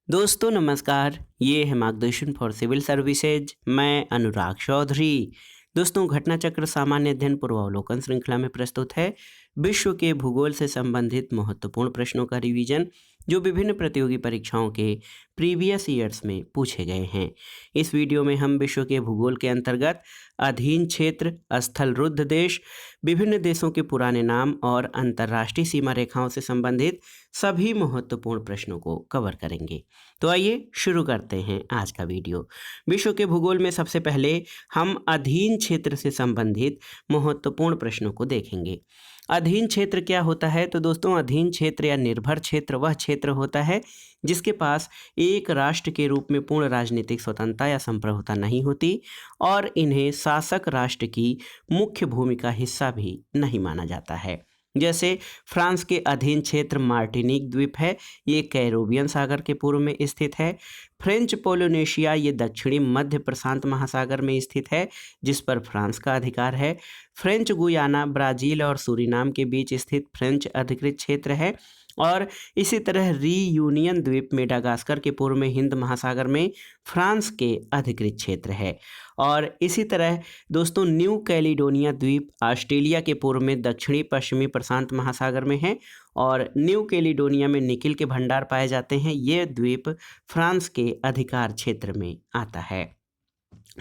दोस्तों नमस्कार। ये है मार्गदर्शन फॉर सिविल सर्विसेज। मैं अनुराग चौधरी। दोस्तों, घटना चक्र सामान्य अध्ययन पूर्वावलोकन श्रृंखला में प्रस्तुत है विश्व के भूगोल से संबंधित महत्वपूर्ण प्रश्नों का रिवीजन जो विभिन्न प्रतियोगी परीक्षाओं के प्रीवियस ईयर्स में पूछे गए हैं। इस वीडियो में हम विश्व के भूगोल के अंतर्गत अधीन क्षेत्र, स्थल रुद्ध देश, विभिन्न देशों के पुराने नाम और अंतर्राष्ट्रीय सीमा रेखाओं से संबंधित सभी महत्वपूर्ण प्रश्नों को कवर करेंगे। तो आइए शुरू करते हैं आज का वीडियो। विश्व के भूगोल में सबसे पहले हम अधीन क्षेत्र से संबंधित महत्वपूर्ण प्रश्नों को देखेंगे। अधीन क्षेत्र क्या होता है? तो दोस्तों, अधीन क्षेत्र या निर्भर क्षेत्र वह क्षेत्र होता है जिसके पास एक राष्ट्र के रूप में पूर्ण राजनीतिक स्वतंत्रता या संप्रभुता नहीं होती और इन्हें शासक राष्ट्र की मुख्य भूमिका हिस्सा भी नहीं माना जाता है। जैसे फ्रांस के अधीन क्षेत्र मार्टिनिक द्वीप है, ये कैरोबियन सागर के पूर्व में स्थित है। फ्रेंच पोलिनेशिया ये दक्षिणी मध्य प्रशांत महासागर में स्थित है जिस पर फ्रांस का अधिकार है। फ्रेंच गुयाना ब्राज़ील और सूरीनाम के बीच स्थित फ्रेंच अधिकृत क्षेत्र है। और इसी तरह रीयूनियन द्वीप मेडागास्कर के पूर्व में हिंद महासागर में फ्रांस के अधिकृत क्षेत्र है। और इसी तरह दोस्तों, न्यू कैलिडोनिया द्वीप ऑस्ट्रेलिया के पूर्व में दक्षिणी पश्चिमी प्रशांत महासागर में है और न्यू कैलिडोनिया में निकिल के भंडार पाए जाते हैं। ये द्वीप फ्रांस के अधिकार क्षेत्र में आता है।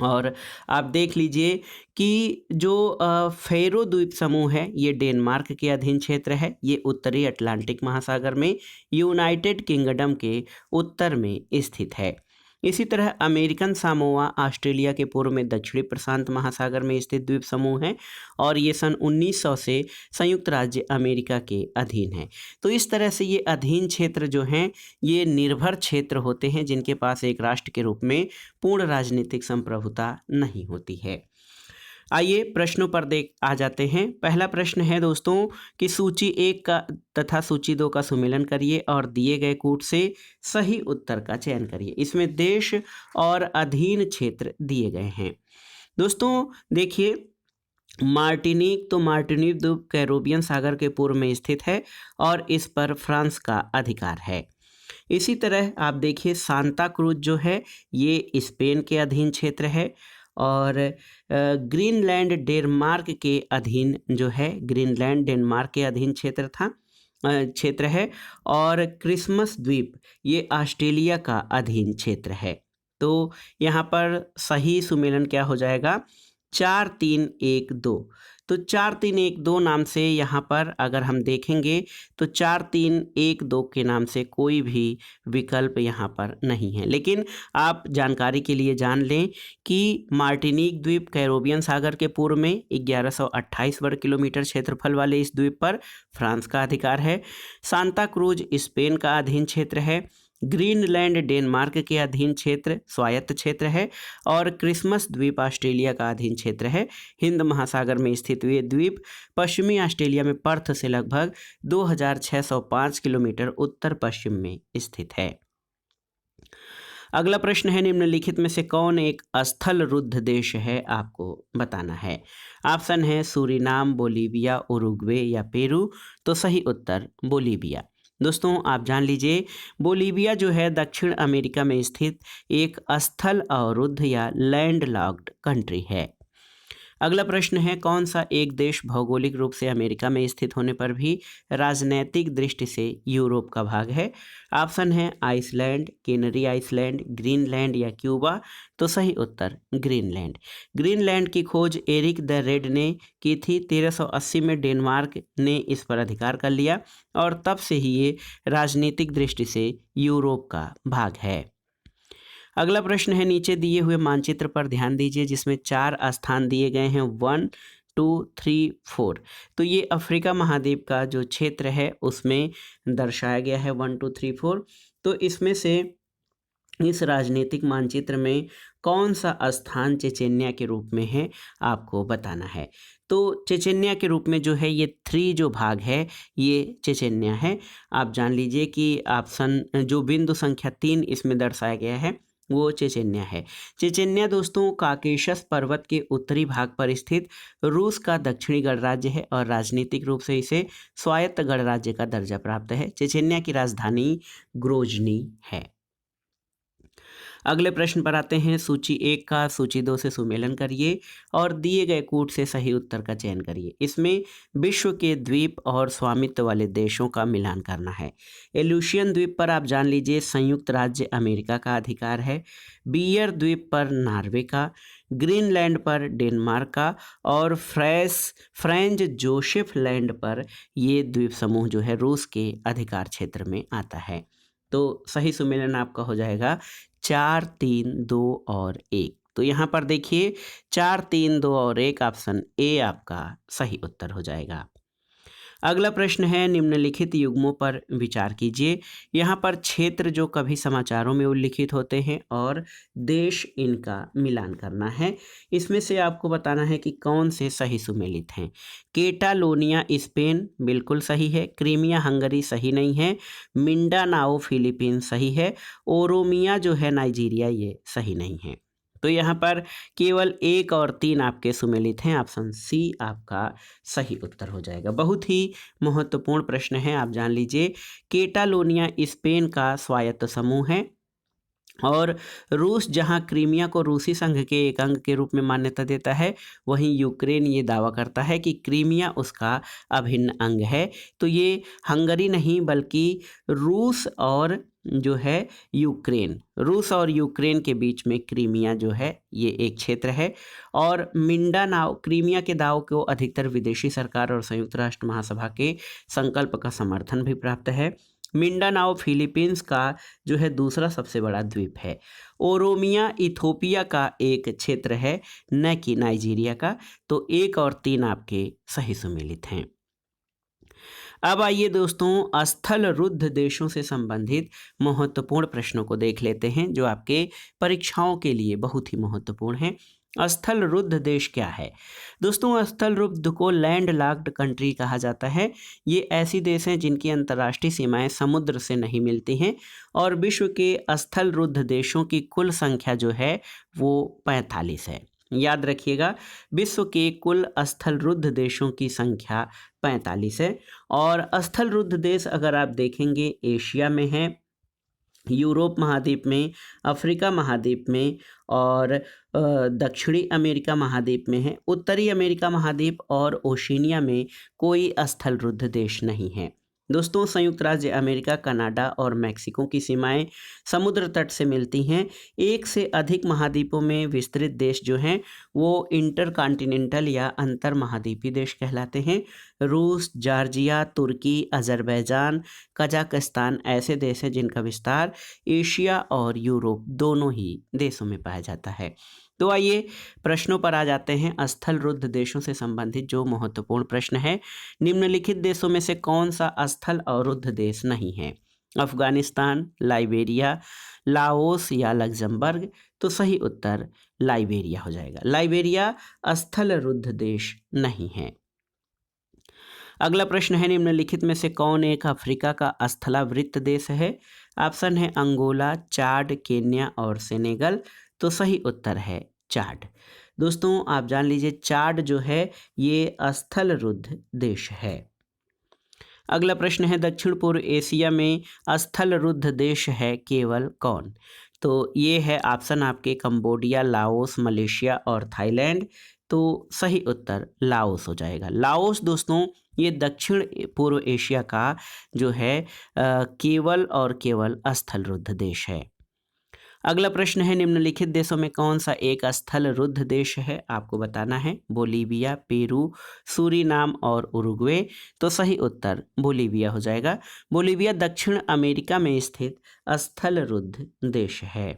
और आप देख लीजिए कि जो फेरो द्वीप समूह है ये डेनमार्क के अधीन क्षेत्र है। ये उत्तरी अटलांटिक महासागर में यूनाइटेड किंगडम के उत्तर में स्थित है। इसी तरह अमेरिकन सामोआ ऑस्ट्रेलिया के पूर्व में दक्षिणी प्रशांत महासागर में स्थित द्वीप समूह है और ये सन 1900 से संयुक्त राज्य अमेरिका के अधीन है। तो इस तरह से ये अधीन क्षेत्र जो हैं ये निर्भर क्षेत्र होते हैं जिनके पास एक राष्ट्र के रूप में पूर्ण राजनीतिक संप्रभुता नहीं होती है। आइए प्रश्नों पर आ जाते हैं। पहला प्रश्न है दोस्तों कि सूची 1 का तथा सूची 2 का सुमेलन करिए और दिए गए कूट से सही उत्तर का चयन करिए। इसमें देश और अधीन क्षेत्र दिए गए हैं। दोस्तों देखिए, मार्टिनिक द्वीप कैरोबियन सागर के पूर्व में स्थित है और इस पर फ्रांस का अधिकार है। इसी तरह आप देखिए, सांता क्रूज जो है ये स्पेन के अधीन क्षेत्र है और ग्रीनलैंड डेनमार्क के अधीन जो है, ग्रीनलैंड डेनमार्क के अधीन क्षेत्र है और क्रिसमस द्वीप ये ऑस्ट्रेलिया का अधीन क्षेत्र है। तो यहाँ पर सही सुमेलन क्या हो जाएगा? 4 3 1 2। तो 4 3 1 2 नाम से यहाँ पर अगर हम देखेंगे तो 4 3 1 2 के नाम से कोई भी विकल्प यहाँ पर नहीं है। लेकिन आप जानकारी के लिए जान लें कि मार्टिनिक द्वीप कैरोबियन सागर के पूर्व में 1128 वर्ग किलोमीटर क्षेत्रफल वाले इस द्वीप पर फ्रांस का अधिकार है। सांता क्रूज स्पेन का अधीन क्षेत्र है। ग्रीनलैंड डेनमार्क के अधीन क्षेत्र स्वायत्त क्षेत्र है और क्रिसमस द्वीप ऑस्ट्रेलिया का अधीन क्षेत्र है। हिंद महासागर में स्थित ये द्वीप पश्चिमी ऑस्ट्रेलिया में पर्थ से लगभग 2605 किलोमीटर उत्तर पश्चिम में स्थित है। अगला प्रश्न है, निम्नलिखित में से कौन एक स्थल रुद्ध देश है? आपको बताना है। ऑप्शन है सूरीनाम, बोलीविया, उरुग्वे या पेरू। तो सही उत्तर बोलीविया। दोस्तों आप जान लीजिए, बोलीविया जो है दक्षिण अमेरिका में स्थित एक स्थल अवरुद्ध या लैंडलॉक्ड कंट्री है। अगला प्रश्न है, कौन सा एक देश भौगोलिक रूप से अमेरिका में स्थित होने पर भी राजनैतिक दृष्टि से यूरोप का भाग है? ऑप्शन है आइसलैंड, कैनरी आइसलैंड, ग्रीनलैंड या क्यूबा। तो सही उत्तर ग्रीनलैंड। ग्रीनलैंड की खोज एरिक द रेड ने की थी। 1380 में डेनमार्क ने इस पर अधिकार कर लिया और तब से ही ये राजनीतिक दृष्टि से यूरोप का भाग है। अगला प्रश्न है, नीचे दिए हुए मानचित्र पर ध्यान दीजिए जिसमें 4 स्थान दिए गए हैं 1 2 3 4। तो ये अफ्रीका महाद्वीप का जो क्षेत्र है उसमें दर्शाया गया है 1 2 3 4। तो इसमें से इस राजनीतिक मानचित्र में कौन सा स्थान चेचन्या के रूप में है आपको बताना है। तो चेचन्या के रूप में जो है ये 3 जो भाग है ये चेचन्या है। आप जान लीजिए कि ऑप्शन जो बिंदु संख्या 3 इसमें दर्शाया गया है वो चेचन्या है। चेचन्या दोस्तों काकेशस पर्वत के उत्तरी भाग पर स्थित रूस का दक्षिणी गणराज्य है और राजनीतिक रूप से इसे स्वायत्त गणराज्य का दर्जा प्राप्त है। चेचन्या की राजधानी ग्रोजनी है। अगले प्रश्न पर आते हैं। सूची 1 का सूची 2 से सुमेलन करिए और दिए गए कूट से सही उत्तर का चयन करिए। इसमें विश्व के द्वीप और स्वामित्व वाले देशों का मिलान करना है। एल्यूशियन द्वीप पर आप जान लीजिए संयुक्त राज्य अमेरिका का अधिकार है। बियर द्वीप पर नॉर्वे का, ग्रीनलैंड पर डेनमार्क का और फ्रेंच जोसेफ लैंड पर ये द्वीप समूह जो है रूस के अधिकार क्षेत्र में आता है। तो सही सुमेलन आपका हो जाएगा 4, 3, 2 और 1। तो यहाँ पर देखिए 4, 3, 2 और 1 ऑप्शन ए आपका सही उत्तर हो जाएगा। अगला प्रश्न है निम्नलिखित युग्मों पर विचार कीजिए। यहाँ पर क्षेत्र जो कभी समाचारों में उल्लिखित होते हैं और देश इनका मिलान करना है। इसमें से आपको बताना है कि कौन से सही सुमेलित हैं। केटालोनिया स्पेन बिल्कुल सही है। क्रीमिया हंगरी सही नहीं है। मिंडानाओ फिलीपींस सही है। ओरोमिया जो है नाइजीरिया ये सही नहीं है। तो यहाँ पर केवल 1 और 3 आपके सुमेलित हैं। ऑप्शन सी आपका सही उत्तर हो जाएगा। बहुत ही महत्वपूर्ण प्रश्न है, आप जान लीजिए। केटालोनिया स्पेन का स्वायत्त समूह है और रूस जहां क्रीमिया को रूसी संघ के एक अंग के रूप में मान्यता देता है, वहीं यूक्रेन ये दावा करता है कि क्रीमिया उसका अभिन्न अंग है। तो ये हंगरी नहीं बल्कि रूस और जो है रूस और यूक्रेन के बीच में क्रीमिया जो है ये एक क्षेत्र है। और मिंडानाओ क्रीमिया के दाव को अधिकतर विदेशी सरकार और संयुक्त राष्ट्र महासभा के संकल्प का समर्थन भी प्राप्त है। मिंडानाओ फिलीपींस का जो है दूसरा सबसे बड़ा द्वीप है। ओरोमिया इथोपिया का एक क्षेत्र है, न कि नाइजीरिया का। तो 1 और 3 आपके सही सुमेलित हैं। अब आइए दोस्तों स्थल रुद्ध देशों से संबंधित महत्वपूर्ण प्रश्नों को देख लेते हैं जो आपके परीक्षाओं के लिए बहुत ही महत्वपूर्ण हैं। स्थल रुद्ध देश क्या है दोस्तों? स्थल रुद्ध को लैंड लॉक्ड कंट्री कहा जाता है। ये ऐसी देश हैं जिनकी अंतर्राष्ट्रीय सीमाएं समुद्र से नहीं मिलती हैं और विश्व के स्थल रुद्ध देशों की कुल संख्या जो है वो 45 है। याद रखिएगा, विश्व के कुल स्थल रुद्ध देशों की संख्या 45 है। और स्थल रुद्ध देश अगर आप देखेंगे एशिया में है, यूरोप महाद्वीप में, अफ्रीका महाद्वीप में और दक्षिणी अमेरिका महाद्वीप में है। उत्तरी अमेरिका महाद्वीप और ओशिनिया में कोई स्थल रुद्ध देश नहीं है। दोस्तों संयुक्त राज्य अमेरिका, कनाडा और मैक्सिको की सीमाएं समुद्र तट से मिलती हैं। 1 से अधिक महाद्वीपों में विस्तृत देश जो हैं वो इंटरकॉन्टिनेंटल या अंतर महाद्वीपीय देश कहलाते हैं। रूस, जॉर्जिया, तुर्की, अजरबैजान, कजाकिस्तान ऐसे देश हैं जिनका विस्तार एशिया और यूरोप दोनों ही देशों में पाया जाता है। तो आइए प्रश्नों पर आ जाते हैं। स्थल रुद्ध देशों से संबंधित जो महत्वपूर्ण प्रश्न है, निम्नलिखित देशों में से कौन सा स्थल अवरुद्ध देश नहीं है? अफगानिस्तान, लाइबेरिया, लाओस या लग्जमबर्ग? तो सही उत्तर लाइबेरिया हो जाएगा। लाइबेरिया स्थल रुद्ध देश नहीं है। अगला प्रश्न है निम्नलिखित में से कौन एक अफ्रीका का स्थलावृत्त देश है? ऑप्शन है अंगोला, चाड, केन्या और सेनेगल। तो सही उत्तर है चाड। दोस्तों आप जान लीजिए चाड जो है ये स्थल रुद्ध देश है। अगला प्रश्न है दक्षिण पूर्व एशिया में स्थल रुद्ध देश है केवल कौन? तो ये है ऑप्शन आपके कंबोडिया, लाओस, मलेशिया और थाईलैंड। तो सही उत्तर लाओस हो जाएगा। लाओस दोस्तों ये दक्षिण पूर्व एशिया का जो है केवल और केवल स्थल रुद्ध देश है। अगला प्रश्न है निम्नलिखित देशों में कौन सा एक स्थल रुद्ध देश है? आपको बताना है। बोलीविया, पेरू, सूरीनाम और उरुग्वे। तो सही उत्तर बोलीविया हो जाएगा। बोलीविया दक्षिण अमेरिका में स्थित स्थल रुद्ध देश है।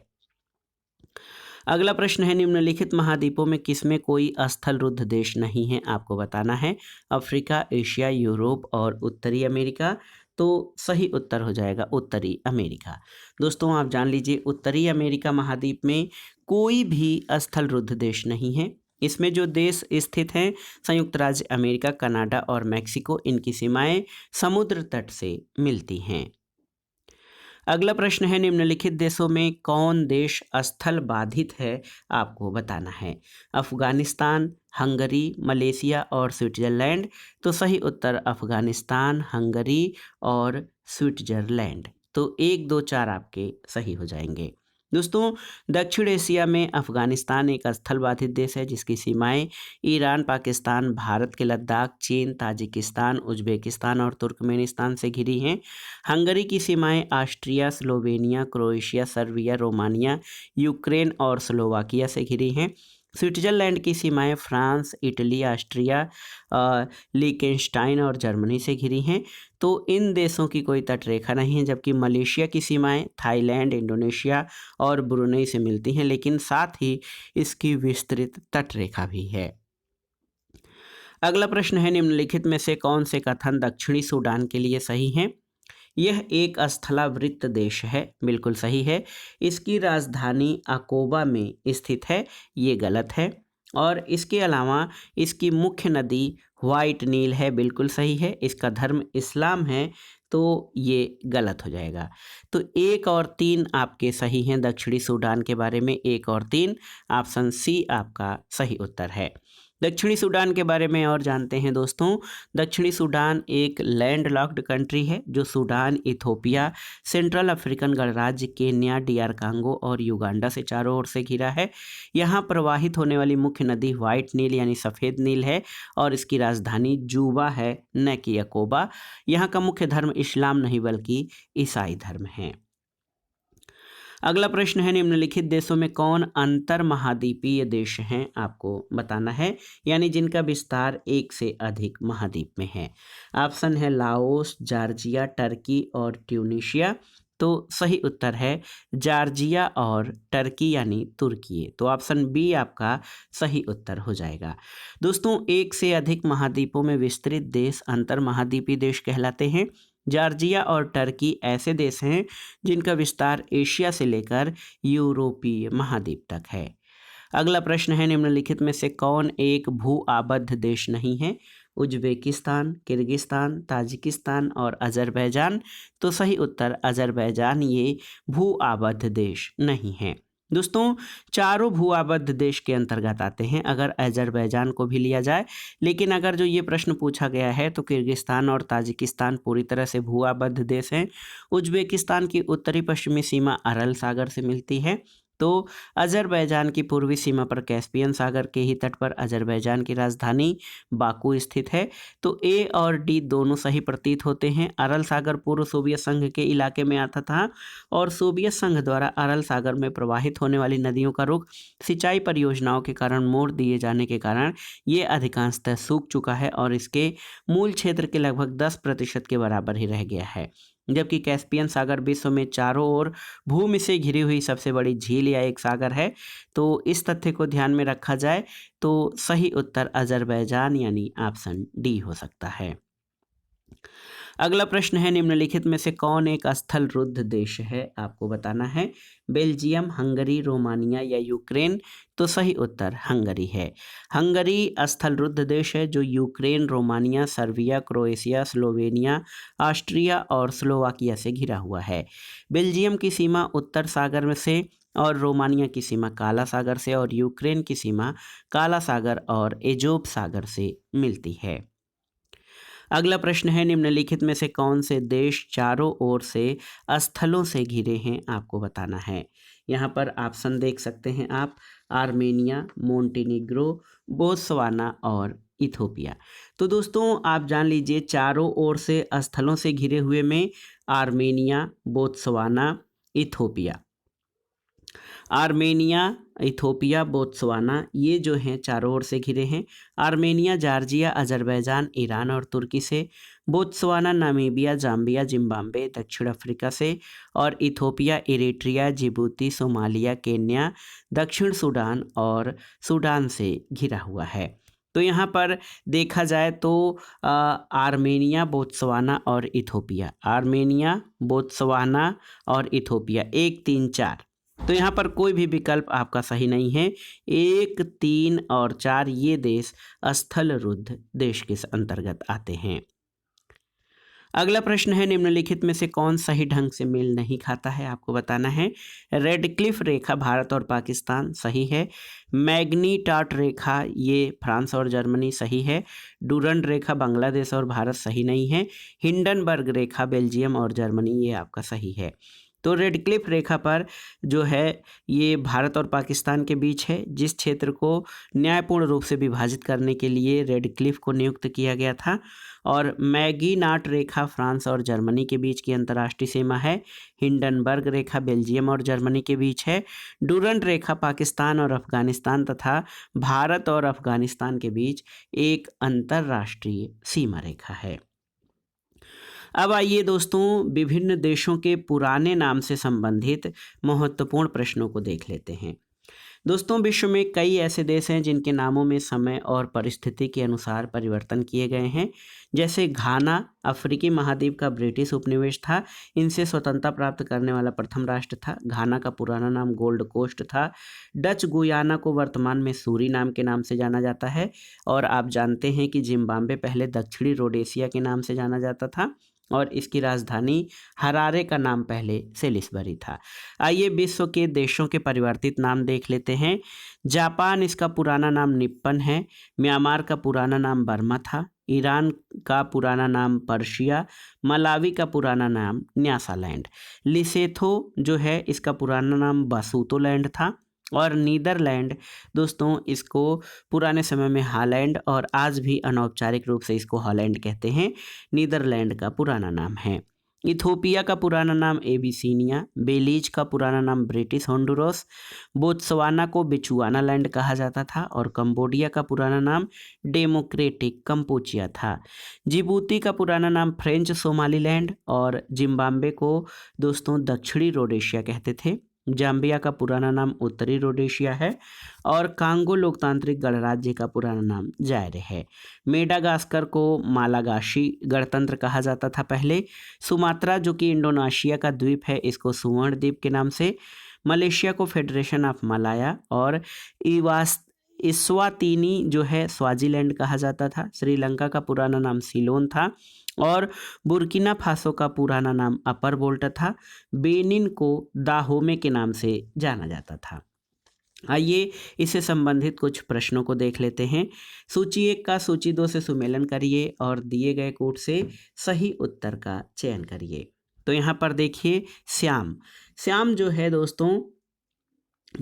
अगला प्रश्न है निम्नलिखित महाद्वीपों में किसमें कोई स्थल रुद्ध देश नहीं है? आपको बताना है। अफ्रीका, एशिया, यूरोप और उत्तरी अमेरिका। तो सही उत्तर हो जाएगा उत्तरी अमेरिका। दोस्तों आप जान लीजिए उत्तरी अमेरिका महाद्वीप में कोई भी स्थल रुद्ध देश नहीं है। इसमें जो देश स्थित हैं संयुक्त राज्य अमेरिका, कनाडा और मैक्सिको, इनकी सीमाएं समुद्र तट से मिलती हैं। अगला प्रश्न है निम्नलिखित देशों में कौन देश स्थल बाधित है? आपको बताना है। अफगानिस्तान, हंगरी, मलेशिया और स्विट्जरलैंड। तो सही उत्तर अफगानिस्तान, हंगरी और स्विट्जरलैंड। तो 1, 2, 4 आपके सही हो जाएंगे। दोस्तों, दक्षिण एशिया में अफगानिस्तान एक स्थल बाधित देश है जिसकी सीमाएं ईरान, पाकिस्तान, भारत के लद्दाख, चीन, ताजिकिस्तान, उज्बेकिस्तान और तुर्कमेनिस्तान से घिरी हैं। हंगरी की सीमाएं Austria, Slovenia, Croatia, Serbia, Romania, Ukraine और स्लोवाकिया से घिरी हैं। स्विट्जरलैंड की सीमाएं फ्रांस, इटली, ऑस्ट्रिया, लिechtenstein और जर्मनी से घिरी हैं। तो इन देशों की कोई तटरेखा नहीं है, जबकि मलेशिया की सीमाएं थाईलैंड, इंडोनेशिया और ब्रुनेई से मिलती हैं, लेकिन साथ ही इसकी विस्तृत तटरेखा भी है। अगला प्रश्न है, निम्नलिखित में से कौन से कथन दक्षिणी सूडान के लिए सही हैं? यह एक स्थलावृत देश है, बिल्कुल सही है। इसकी राजधानी अकोबा में स्थित है, ये गलत है। और इसके अलावा इसकी मुख्य नदी व्हाइट नील है, बिल्कुल सही है। इसका धर्म इस्लाम है, तो ये गलत हो जाएगा। तो 1 और 3 आपके सही हैं दक्षिणी सूडान के बारे में, 1 और 3, ऑप्शन सी आपका सही उत्तर है। दक्षिणी सूडान के बारे में और जानते हैं दोस्तों। दक्षिणी सूडान एक लैंड लॉक्ड कंट्री है जो सूडान, इथोपिया, सेंट्रल अफ्रीकन गणराज्य, केन्या, डीआर कांगो और युगांडा से चारों ओर से घिरा है। यहाँ प्रवाहित होने वाली मुख्य नदी व्हाइट नील यानी सफ़ेद नील है और इसकी राजधानी जूबा है, न कि अकोबा। यहाँ का मुख्य धर्म इस्लाम नहीं बल्कि ईसाई धर्म है। अगला प्रश्न है, निम्नलिखित देशों में कौन अंतर महाद्वीपीय देश हैं? आपको बताना है, यानी जिनका विस्तार एक से अधिक महाद्वीप में है। ऑप्शन है लाओस, जॉर्जिया, टर्की और ट्यूनीशिया। तो सही उत्तर है जॉर्जिया और टर्की यानी तुर्की। तो ऑप्शन बी आपका सही उत्तर हो जाएगा। दोस्तों, एक से अधिक महाद्वीपों में विस्तृत देश अंतर महाद्वीपीय देश कहलाते हैं। जॉर्जिया और टर्की ऐसे देश हैं जिनका विस्तार एशिया से लेकर यूरोपीय महाद्वीप तक है। अगला प्रश्न है, निम्नलिखित में से कौन एक भू आबद्ध देश नहीं है? उज्बेकिस्तान, किर्गिस्तान, ताजिकिस्तान और अजरबैजान। तो सही उत्तर अजरबैजान ये भू आबद्ध देश नहीं है। दोस्तों, चारों भू आबद्ध देश के अंतर्गत आते हैं अगर अजरबैजान को भी लिया जाए, लेकिन अगर जो ये प्रश्न पूछा गया है तो किर्गिस्तान और ताजिकिस्तान पूरी तरह से भू आबद्ध देश हैं। उज्बेकिस्तान की उत्तरी पश्चिमी सीमा अरल सागर से मिलती है। तो अजरबैजान की पूर्वी सीमा पर कैस्पियन सागर के ही तट पर अजरबैजान की राजधानी बाकू स्थित है। तो ए और डी दोनों सही प्रतीत होते हैं। अरल सागर पूर्व सोवियत संघ के इलाके में आता था और सोवियत संघ द्वारा अरल सागर में प्रवाहित होने वाली नदियों का रुख सिंचाई परियोजनाओं के कारण मोड़ दिए जाने के कारण ये अधिकांशतः सूख चुका है और इसके मूल क्षेत्र के लगभग 10% के बराबर ही रह गया है। जबकि कैस्पियन सागर विश्व में चारों ओर भूमि से घिरी हुई सबसे बड़ी झील या एक सागर है। तो इस तथ्य को ध्यान में रखा जाए तो सही उत्तर अजरबैजान यानी ऑप्शन डी हो सकता है। अगला प्रश्न है, निम्नलिखित में से कौन एक स्थल रुद्ध देश है? आपको बताना है। बेल्जियम, हंगरी, रोमानिया या यूक्रेन। तो सही उत्तर हंगरी है। हंगरी स्थल रुद्ध देश है जो Ukraine, Romania, Serbia, Croatia, Slovenia, Austria और स्लोवाकिया से घिरा हुआ है। बेल्जियम की सीमा उत्तर सागर में से और रोमानिया की सीमा काला सागर से और यूक्रेन की सीमा काला सागर और एजोब सागर से मिलती है। अगला प्रश्न है, निम्नलिखित में से कौन से देश चारों ओर से स्थलों से घिरे हैं? आपको बताना है। यहाँ पर ऑप्शन देख सकते हैं आप, आर्मेनिया, मोंटेनिग्रो, बोत्सवाना और इथोपिया। तो दोस्तों, आप जान लीजिए चारों ओर से स्थलों से घिरे हुए में Armenia, Botswana, Ethiopia. Armenia, Ethiopia, Botswana ये जो हैं चारों ओर से घिरे हैं। आर्मेनिया जॉर्जिया, अजरबैजान, ईरान और तुर्की से। बोत्सवाना नामीबिया, जाम्बिया, जिम्बाब्वे, दक्षिण अफ्रीका से। और Ethiopia Eritrea, Djibouti, Somalia, Kenya, दक्षिण सूडान और सूडान से घिरा हुआ है। तो यहाँ पर देखा जाए तो आर्मेनिया, बोत्सवाना और इथोपिया, आर्मेनिया, बोत्सवाना और इथोपिया 1, 3, 4। तो यहाँ पर कोई भी विकल्प आपका सही नहीं है। 1, 3 और 4 ये देश स्थल रुद्ध देश के अंतर्गत आते हैं। अगला प्रश्न है, निम्नलिखित में से कौन सही ढंग से मेल नहीं खाता है? आपको बताना है। रेडक्लिफ रेखा भारत और पाकिस्तान सही है। मैग्नीटाट रेखा ये फ्रांस और जर्मनी सही है। डूरंड रेखा बांग्लादेश और भारत सही नहीं है। हिंडनबर्ग रेखा बेल्जियम और जर्मनी ये आपका सही है। तो रेड क्लिफ रेखा पर जो है ये भारत और पाकिस्तान के बीच है, जिस क्षेत्र को न्यायपूर्ण रूप से विभाजित करने के लिए रेड क्लिफ को नियुक्त किया गया था। और मैगीनाट रेखा फ्रांस और जर्मनी के बीच की अंतर्राष्ट्रीय सीमा है। हिंडनबर्ग रेखा बेल्जियम और जर्मनी के बीच है। डूरंट रेखा पाकिस्तान और अफगानिस्तान तथा भारत और अफगानिस्तान के बीच एक अंतर्राष्ट्रीय सीमा रेखा है। अब आइए दोस्तों विभिन्न देशों के पुराने नाम से संबंधित महत्वपूर्ण प्रश्नों को देख लेते हैं। दोस्तों विश्व में कई ऐसे देश हैं जिनके नामों में समय और परिस्थिति के अनुसार परिवर्तन किए गए हैं। जैसे घाना अफ्रीकी महाद्वीप का ब्रिटिश उपनिवेश था। इनसे स्वतंत्रता प्राप्त करने वाला प्रथम राष्ट्र था। घाना का पुराना नाम गोल्ड कोस्ट था। डच गुयाना को वर्तमान में सूरीनाम के नाम से जाना जाता है। और आप जानते हैं कि जिम्बाब्वे पहले दक्षिणी रोडेशिया के नाम से जाना जाता था और इसकी राजधानी हरारे का नाम पहले सेलिसबरी था। आइए विश्व के देशों के परिवर्तित नाम देख लेते हैं। जापान, इसका पुराना नाम निप्पन है। म्यांमार का पुराना नाम बर्मा था। ईरान का पुराना नाम पर्शिया। मलावी का पुराना नाम न्यासालैंड। लिसेथो जो है इसका पुराना नाम बासुतोलैंड था। और नीदरलैंड दोस्तों इसको पुराने समय में हालैंड और आज भी अनौपचारिक रूप से इसको हॉलैंड कहते हैं, नीदरलैंड का पुराना नाम है। इथोपिया का पुराना नाम एबिसिनिया। बेलीज का पुराना नाम ब्रिटिश होंडुरास। बोत्सवाना को बिचुआना लैंड कहा जाता था और कंबोडिया का पुराना नाम डेमोक्रेटिक कंपोचिया था। जिबूती का पुराना नाम फ्रेंच सोमालीलैंड और जिम्बाब्वे को दोस्तों दक्षिणी रोडेशिया कहते थे। जाम्बिया का पुराना नाम उत्तरी रोडेशिया है और कांगो लोकतांत्रिक गणराज्य का पुराना नाम जायरे है। मेडागास्कर को मालागाशी गणतंत्र कहा जाता था पहले। सुमात्रा जो कि इंडोनेशिया का द्वीप है इसको सुवर्ण द्वीप के नाम से। मलेशिया को फेडरेशन ऑफ मलाया और इस्वातिनी जो है स्वाजीलैंड कहा जाता था। श्रीलंका का पुराना नाम सिलोन था और बुर्किना फासो का पुराना नाम अपर वोल्ट था। बेनिन को दाहोमे के नाम से जाना जाता था। आइए इससे संबंधित कुछ प्रश्नों को देख लेते हैं। सूची 1 का सूची 2 से सुमेलन करिए और दिए गए कोड से सही उत्तर का चयन करिए। तो यहाँ पर देखिए श्याम, श्याम जो है दोस्तों,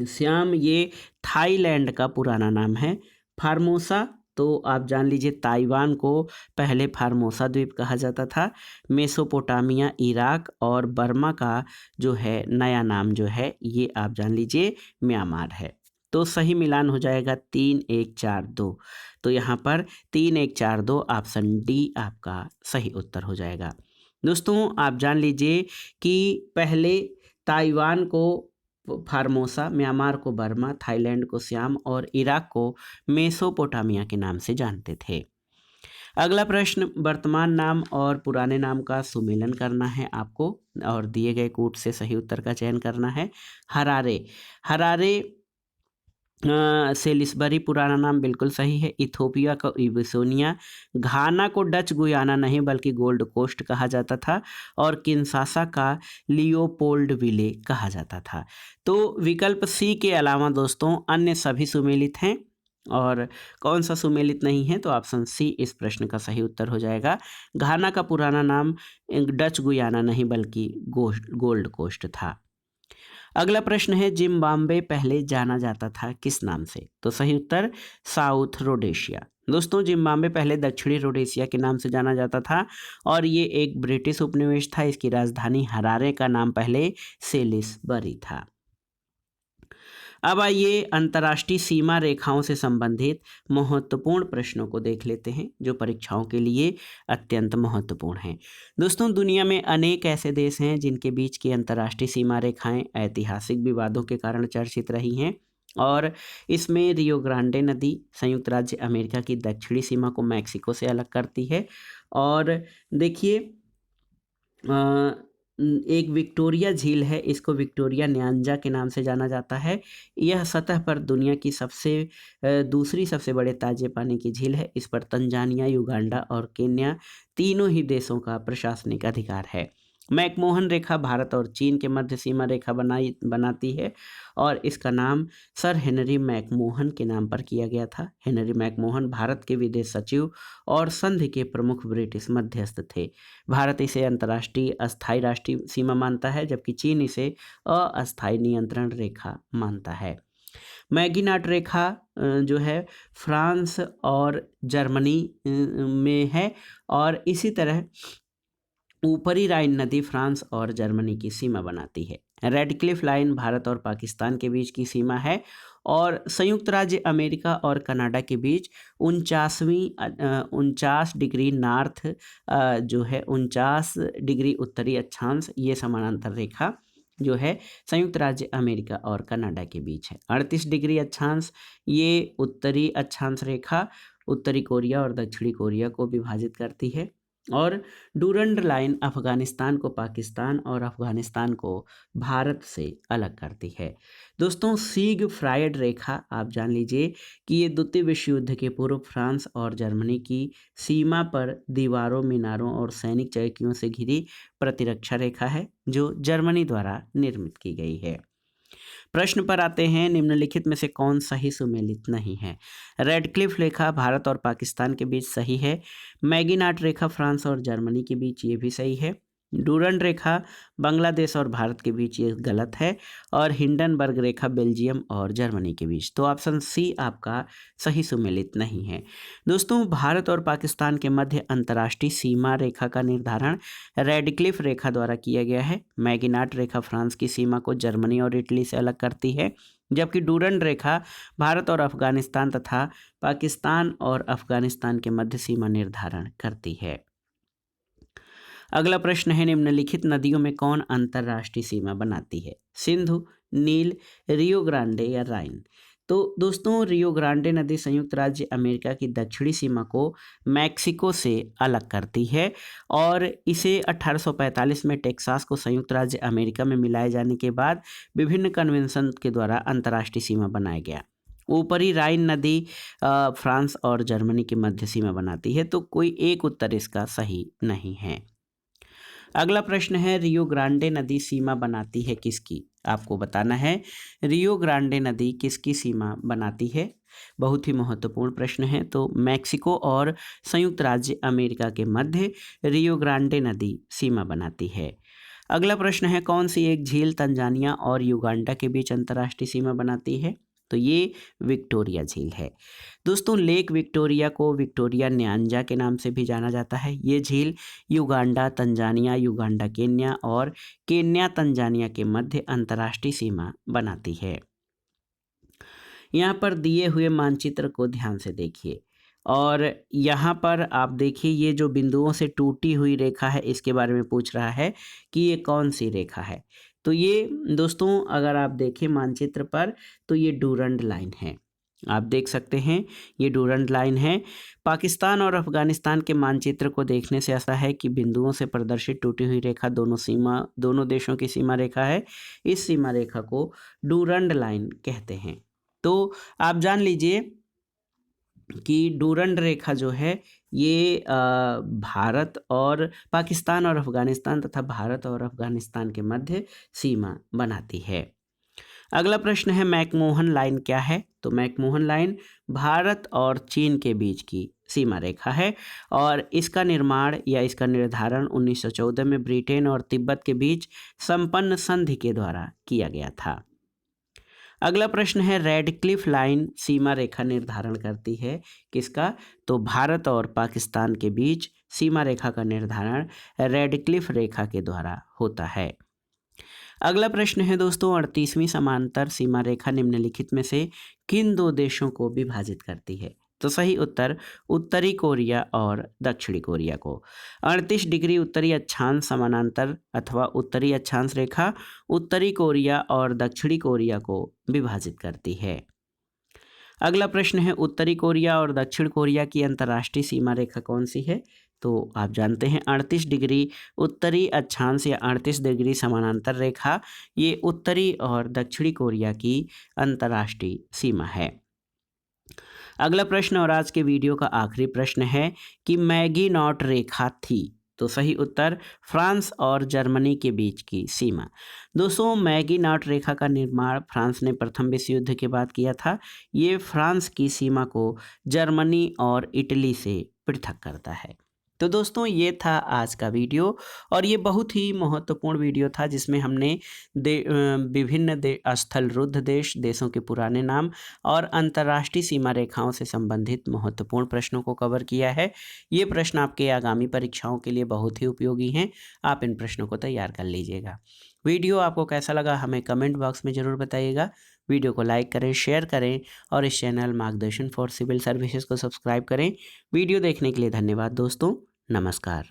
श्याम ये थाईलैंड का पुराना नाम है। फार्मोसा तो आप जान लीजिए ताइवान को पहले फार्मोसा द्वीप कहा जाता था। मेसोपोटामिया इराक और बर्मा का जो है नया नाम जो है ये आप जान लीजिए म्यांमार है। तो सही मिलान हो जाएगा 3 1 4 2। तो यहाँ पर 3 1 4 2 ऑप्शन डी आपका सही उत्तर हो जाएगा। दोस्तों आप जान लीजिए कि पहले ताइवान को फार्मोसा, म्यांमार को बर्मा, थाईलैंड को श्याम और इराक को मेसोपोटामिया के नाम से जानते थे। अगला प्रश्न, वर्तमान नाम और पुराने नाम का सुमेलन करना है आपको और दिए गए कोड से सही उत्तर का चयन करना है। हरारे, हरारे सेलिसबरी पुराना नाम बिल्कुल सही है। इथोपिया का इबिसोनिया। घाना को डच गुयाना नहीं बल्कि गोल्ड कोस्ट कहा जाता था और किन्सासा का लियोपोल्डविले कहा जाता था। तो विकल्प सी के अलावा दोस्तों अन्य सभी सुमेलित हैं और कौन सा सुमेलित नहीं है, तो ऑप्शन सी इस प्रश्न का सही उत्तर हो जाएगा। घाना का पुराना नाम डच गुयाना नहीं बल्कि गोल्ड कोस्ट था। अगला प्रश्न है, जिम्बाब्वे पहले जाना जाता था किस नाम से? तो सही उत्तर साउथ रोडेशिया। दोस्तों जिम्बाब्वे पहले दक्षिणी रोडेशिया के नाम से जाना जाता था और ये एक ब्रिटिश उपनिवेश था। इसकी राजधानी हरारे का नाम पहले सेलिसबरी था। अब आइए अंतर्राष्ट्रीय सीमा रेखाओं से संबंधित महत्वपूर्ण प्रश्नों को देख लेते हैं जो परीक्षाओं के लिए अत्यंत महत्वपूर्ण हैं। दोस्तों दुनिया में अनेक ऐसे देश हैं जिनके बीच की अंतर्राष्ट्रीय सीमा रेखाएं ऐतिहासिक विवादों के कारण चर्चित रही हैं और इसमें रियो ग्रांडे नदी संयुक्त राज्य अमेरिका की दक्षिणी सीमा को मैक्सिको से अलग करती है। और देखिए एक विक्टोरिया झील है, इसको विक्टोरिया न्यांजा के नाम से जाना जाता है। यह सतह पर दुनिया की दूसरी सबसे बड़े ताजे पानी की झील है। इस पर तंजानिया, युगांडा और केन्या तीनों ही देशों का प्रशासनिक अधिकार है। मैकमोहन रेखा भारत और चीन के मध्य सीमा रेखा बनाती है और इसका नाम सर हेनरी मैकमोहन के नाम पर किया गया था। हेनरी मैकमोहन भारत के विदेश सचिव और संधि के प्रमुख ब्रिटिश मध्यस्थ थे। भारत इसे अंतर्राष्ट्रीय अस्थायी राष्ट्रीय सीमा मानता है, जबकि चीन इसे अस्थायी नियंत्रण रेखा मानता है। मैगीनाट रेखा जो है फ्रांस और जर्मनी में है और इसी तरह ऊपरी राइन नदी फ्रांस और जर्मनी की सीमा बनाती है। रेडक्लिफ लाइन भारत और पाकिस्तान के बीच की सीमा है और संयुक्त राज्य अमेरिका और कनाडा के बीच 49 डिग्री नॉर्थ जो है 49 डिग्री उत्तरी अक्षांश, ये समानांतर रेखा जो है संयुक्त राज्य अमेरिका और कनाडा के बीच है। 38 डिग्री अक्षांश ये उत्तरी अक्षांश रेखा उत्तरी कोरिया और दक्षिणी कोरिया को विभाजित करती है और डूरंड लाइन अफगानिस्तान को पाकिस्तान और अफगानिस्तान को भारत से अलग करती है। दोस्तों, सीग फ्रायड रेखा आप जान लीजिए कि ये द्वितीय विश्व युद्ध के पूर्व फ्रांस और जर्मनी की सीमा पर दीवारों, मीनारों और सैनिक चौकियों से घिरी प्रतिरक्षा रेखा है जो जर्मनी द्वारा निर्मित की गई है। प्रश्न पर आते हैं, निम्नलिखित में से कौन सही सुमेलित नहीं है? रेडक्लिफ रेखा भारत और पाकिस्तान के बीच सही है। मैगीनाट रेखा फ्रांस और जर्मनी के बीच ये भी सही है। डूरंड रेखा बांग्लादेश और भारत के बीच ये गलत है और हिंडनबर्ग रेखा बेल्जियम और जर्मनी के बीच। तो ऑप्शन सी आपका सही सुमेलित नहीं है। दोस्तों, भारत और पाकिस्तान के मध्य अंतर्राष्ट्रीय सीमा रेखा का निर्धारण रेडक्लिफ रेखा द्वारा किया गया है। मैगीनाट रेखा फ्रांस की सीमा को जर्मनी और इटली से अलग करती है, जबकि डूरंड रेखा भारत और अफगानिस्तान तथा पाकिस्तान और अफगानिस्तान के मध्य सीमा निर्धारण करती है। अगला प्रश्न है, निम्नलिखित नदियों में कौन अंतरराष्ट्रीय सीमा बनाती है? सिंधु, नील, रियो ग्रांडे या राइन? तो दोस्तों, रियो ग्रांडे नदी संयुक्त राज्य अमेरिका की दक्षिणी सीमा को मैक्सिको से अलग करती है और इसे 1845 में टेक्सास को संयुक्त राज्य अमेरिका में मिलाए जाने के बाद विभिन्न कन्वेंशन के द्वारा अंतर्राष्ट्रीय सीमा बनाया गया। ऊपरी राइन नदी फ्रांस और जर्मनी की मध्य सीमा बनाती है, तो कोई एक उत्तर इसका सही नहीं है। अगला प्रश्न है, रियो ग्रांडे नदी सीमा बनाती है किसकी? आपको बताना है रियो ग्रांडे नदी किसकी सीमा बनाती है। बहुत ही महत्वपूर्ण प्रश्न है। तो मैक्सिको और संयुक्त राज्य अमेरिका के मध्य रियो ग्रांडे नदी सीमा बनाती है। अगला प्रश्न है, कौन सी एक झील तंजानिया और युगांडा के बीच अंतर्राष्ट्रीय सीमा बनाती है? तो ये विक्टोरिया झील है। दोस्तों, लेक विक्टोरिया को विक्टोरिया न्यांजा के नाम से भी जाना जाता है। ये झील युगांडा, तंजानिया, युगांडा केन्या और केन्या तंजानिया के मध्य अंतर्राष्ट्रीय सीमा बनाती है। यहाँ पर दिए हुए मानचित्र को ध्यान से देखिए और यहाँ पर आप देखिए ये जो बिंदुओं से टूटी हुई रेखा है इसके बारे में पूछ रहा है कि ये कौन सी रेखा है। तो ये दोस्तों अगर आप देखें मानचित्र पर तो ये डूरंड लाइन है। आप देख सकते हैं ये डूरंड लाइन है। पाकिस्तान और अफगानिस्तान के मानचित्र को देखने से ऐसा है कि बिंदुओं से प्रदर्शित टूटी हुई रेखा दोनों देशों की सीमा रेखा है। इस सीमा रेखा को डूरंड लाइन कहते हैं। तो आप जान लीजिए कि डूरंड रेखा जो है ये भारत और पाकिस्तान और अफगानिस्तान तथा भारत और अफगानिस्तान के मध्य सीमा बनाती है। अगला प्रश्न है, मैकमोहन लाइन क्या है? तो मैकमोहन लाइन भारत और चीन के बीच की सीमा रेखा है और इसका निर्माण या इसका निर्धारण 1914 में ब्रिटेन और तिब्बत के बीच संपन्न संधि के द्वारा किया गया था। अगला प्रश्न है, रेडक्लिफ लाइन सीमा रेखा निर्धारण करती है किसका? तो भारत और पाकिस्तान के बीच सीमा रेखा का निर्धारण रेडक्लिफ रेखा के द्वारा होता है। अगला प्रश्न है दोस्तों, 38वीं समांतर सीमा रेखा निम्नलिखित में से किन दो देशों को विभाजित करती है? तो सही उत्तर उत्तरी कोरिया और दक्षिणी कोरिया को। 38 डिग्री उत्तरी अक्षांश समानांतर अथवा उत्तरी अक्षांश रेखा उत्तरी कोरिया और दक्षिणी कोरिया को विभाजित करती है। अगला प्रश्न है, उत्तरी कोरिया और दक्षिण कोरिया की अंतर्राष्ट्रीय सीमा रेखा कौन सी है? तो आप जानते हैं 38 डिग्री उत्तरी अक्षांश या 38 डिग्री समानांतर रेखा ये उत्तरी और दक्षिणी कोरिया की अंतर्राष्ट्रीय सीमा है। अगला प्रश्न और आज के वीडियो का आखिरी प्रश्न है कि मैगीनॉट रेखा थी तो सही उत्तर फ्रांस और जर्मनी के बीच की सीमा। दोस्तों, मैगिनॉट रेखा का निर्माण फ्रांस ने प्रथम विश्व युद्ध के बाद किया था। ये फ्रांस की सीमा को जर्मनी और इटली से पृथक करता है। तो दोस्तों, ये था आज का वीडियो और ये बहुत ही महत्वपूर्ण वीडियो था जिसमें हमने विभिन्न स्थल रुद्ध देशों के पुराने नाम और अंतर्राष्ट्रीय सीमा रेखाओं से संबंधित महत्वपूर्ण प्रश्नों को कवर किया है। ये प्रश्न आपके आगामी परीक्षाओं के लिए बहुत ही उपयोगी हैं। आप इन प्रश्नों को तैयार कर लीजिएगा। वीडियो आपको कैसा लगा हमें कमेंट बॉक्स में ज़रूर बताइएगा। वीडियो को लाइक करें, शेयर करें और इस चैनल मार्गदर्शन फॉर सिविल सर्विसेज को सब्सक्राइब करें। वीडियो देखने के लिए धन्यवाद दोस्तों। नमस्कार।